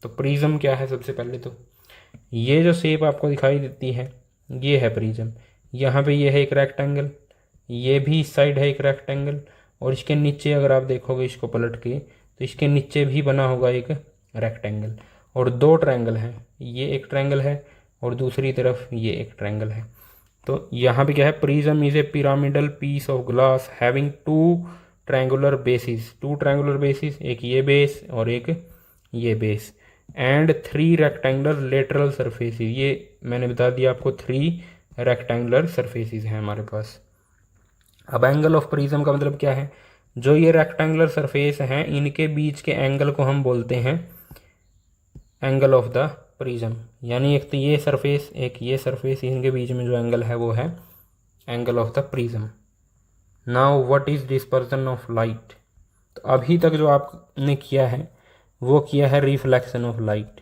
तो प्रिज्म क्या है, सबसे पहले तो ये जो शेप आपको दिखाई देती है ये है प्रिज्म। यहाँ पे ये है एक रेक्टेंगल, ये भी इस साइड है एक रेक्टेंगल, और इसके नीचे अगर आप देखोगे इसको पलट के तो इसके नीचे भी बना होगा एक रेक्टेंगल, और दो ट्रायंगल हैं, ये एक ट्रायंगल है और दूसरी तरफ ये एक ट्रायंगल है। तो यहाँ पे क्या है, prism is a pyramidal piece of glass having two triangular bases, एक ये बेस और एक ये base, and 3 rectangular lateral surfaces. ये मैंने बता दिया आपको, 3 रेक्टेंगुलर सरफेसेस हैं हमारे पास। अब एंगल ऑफ प्रिज्म का मतलब क्या है, जो ये रेक्टेंगुलर सरफेस हैं इनके बीच के एंगल को हम बोलते हैं एंगल ऑफ द प्रिज्म। यानी एक तो ये सरफेस एक ये सरफेस, इनके बीच में जो एंगल है वो है angle of the prism. Now what is dispersion of light. तो अभी तक जो आपने किया है वो किया है रिफ्लेक्शन ऑफ लाइट।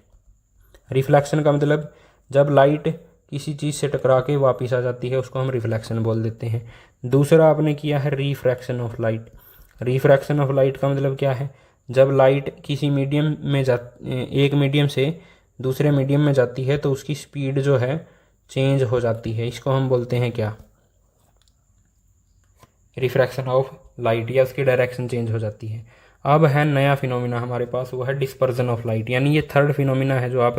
रिफ्लेक्शन का मतलब जब लाइट किसी चीज़ से टकरा के वापस आ जाती है उसको हम रिफ्लेक्शन बोल देते हैं। दूसरा आपने किया है refraction of light. Refraction of light का मतलब क्या है, जब लाइट किसी मीडियम में एक मीडियम से दूसरे मीडियम में जाती है तो उसकी स्पीड जो है चेंज हो जाती है, इसको हम बोलते हैं क्या, रिफ्रैक्शन ऑफ लाइट, या उसकी डायरेक्शन चेंज हो जाती है। अब है नया फिनोमिना हमारे पास, वो है डिस्पर्जन ऑफ लाइट, यानी ये थर्ड फिनोमिना है जो आप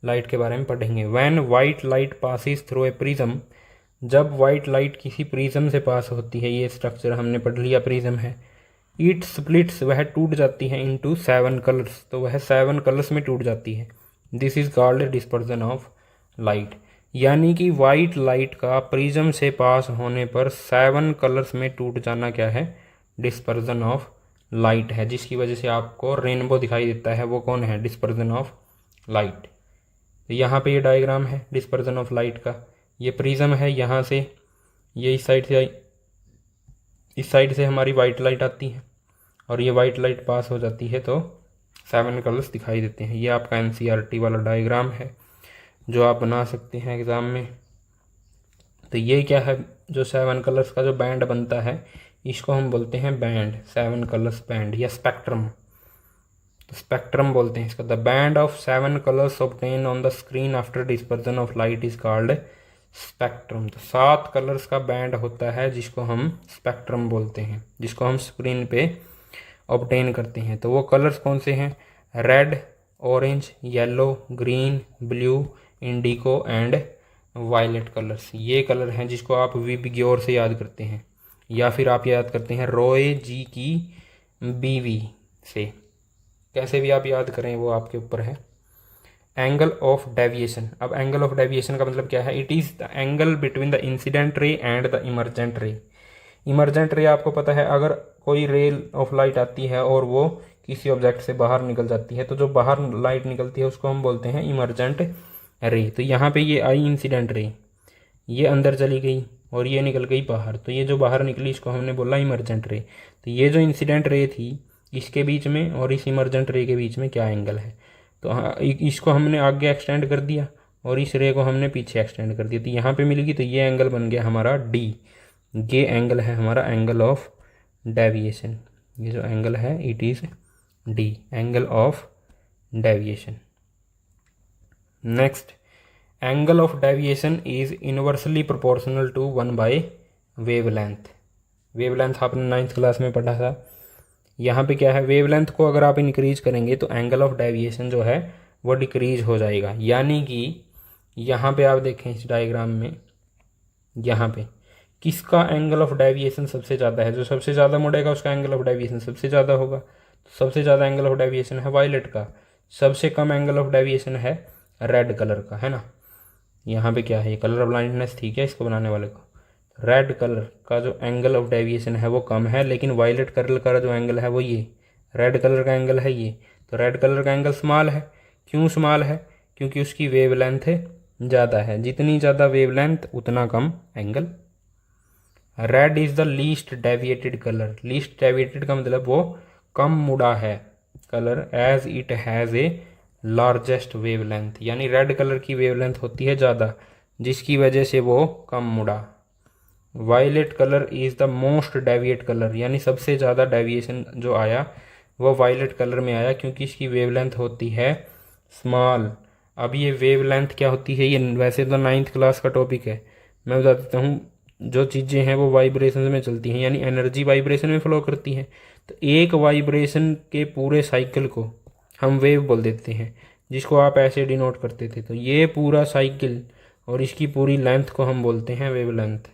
लाइट के बारे में पढ़ेंगे। When white light passes through a prism, जब वाइट लाइट किसी प्रिज्म से पास होती है, ये स्ट्रक्चर हमने पढ़ लिया प्रिज्म है, इट स्प्लिट्स, वह टूट जाती है इनटू 7 कलर्स, तो वह 7 कलर्स में टूट जाती है। This is called dispersion of light, यानी कि वाइट लाइट का प्रिज्म से पास होने पर 7 कलर्स में टूट जाना क्या है, डिस्पर्जन ऑफ लाइट है, जिसकी वजह से आपको रेनबो दिखाई देता है, वो कौन है, डिस्पर्जन ऑफ लाइट। तो यहाँ पे ये डायग्राम है डिस्पर्जन ऑफ लाइट का, ये प्रिज्म है, यहाँ से ये इस साइड से हमारी वाइट लाइट आती है और ये वाइट लाइट पास हो जाती है तो 7 कलर्स दिखाई देते हैं। ये आपका एनसीईआरटी वाला डायग्राम है जो आप बना सकते हैं एग्ज़ाम में। तो ये क्या है, जो 7 कलर्स का जो बैंड बनता है इसको हम बोलते हैं बैंड, 7 कलर्स बैंड या स्पेक्ट्रम, तो स्पेक्ट्रम बोलते हैं इसका। The band of 7 colours obtain on the screen after dispersion of light is called spectrum. तो 7 कलर्स का बैंड होता है जिसको हम स्पेक्ट्रम बोलते हैं, जिसको हम स्क्रीन पे ऑब्टेन करते हैं। तो वो कलर्स कौन से हैं, red, orange, yellow, green, blue, indigo and violet colours. ये कलर हैं जिसको आप विबग्योर से याद करते हैं या फिर आप याद करते हैं रॉय जी की बीवी से, कैसे भी आप याद करें वो आपके ऊपर है। एंगल ऑफ डेविएशन, अब एंगल ऑफ डेविएशन का मतलब क्या है, it is the angle between the incident ray and the emergent ray. Emergent ray आपको पता है, अगर कोई रे ऑफ लाइट आती है और वो किसी ऑब्जेक्ट से बाहर निकल जाती है तो जो बाहर लाइट निकलती है उसको हम बोलते हैं इमरजेंट रे। तो यहाँ पे ये आई इंसिडेंट रे, ये अंदर चली गई और ये निकल गई बाहर, तो ये जो बाहर निकली इसको हमने बोला इमरजेंट रे। तो ये जो इंसिडेंट रे थी इसके बीच में और इस इमरजेंट रे के बीच में क्या एंगल है, तो इसको हमने आगे एक्सटेंड कर दिया और इस रे को हमने पीछे एक्सटेंड कर दिया, तो यहाँ पे मिलेगी, तो ये एंगल बन गया हमारा डी। ये एंगल है हमारा एंगल ऑफ डेविएशन, ये जो एंगल है it is D, angle of deviation. Next, angle of deviation is inversely proportional to 1/वेवलेंथ। वेवलेंथ आपने 9th क्लास में पढ़ा था। यहाँ पे क्या है, वेवलेंथ को अगर आप इंक्रीज करेंगे तो एंगल ऑफ डेविएशन जो है वो डिक्रीज हो जाएगा। यानी कि यहाँ पे आप देखें इस डायग्राम में, यहाँ पे किसका एंगल ऑफ डेविएशन सबसे ज़्यादा है, जो सबसे ज़्यादा मुड़ेगा उसका एंगल ऑफ डेविएशन सबसे ज़्यादा होगा। तो सबसे ज़्यादा एंगल ऑफ डेविएशन है वायलेट का, सबसे कम एंगल ऑफ डेविएशन है रेड कलर का, है ना। यहाँ पे क्या है, ये कलर ब्लाइंडनेस थी क्या इसको बनाने वाले को। रेड कलर का जो एंगल ऑफ डेविएशन है वो कम है, लेकिन वायलेट कलर का जो एंगल है वो ये, रेड कलर का एंगल है ये, तो रेड कलर का एंगल स्मॉल है। क्यों स्मॉल है, क्योंकि उसकी वेवलेंथ ज़्यादा है, जितनी ज़्यादा वेवलेंथ उतना कम एंगल। Red is the least deviated colour, least deviated का मतलब वो कम मुड़ा है colour, as it has a largest wavelength, यानी रेड कलर की वेवलेंथ होती है ज़्यादा जिसकी वजह से वो कम मुड़ा। Violet colour is the most deviate colour, यानी सबसे ज़्यादा डेविएशन जो आया वो वायलेट कलर में आया, क्योंकि इसकी वेवलेंथ होती है स्मॉल। अब ये वेव लेंथ क्या होती है, ये वैसे तो 9th क्लास का टॉपिक है, मैं बता देता हूँ। जो चीज़ें हैं वो वाइब्रेशन में चलती हैं, यानी एनर्जी वाइब्रेशन में फ्लो करती है। तो एक वाइब्रेशन के पूरे साइकिल को हम वेव बोल देते हैं, जिसको आप ऐसे डिनोट करते थे। तो ये पूरा साइकिल और इसकी पूरी लेंथ को हम बोलते हैं वेव लेंथ।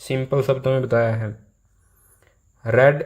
सिंपल शब्दों में बताया है। रेड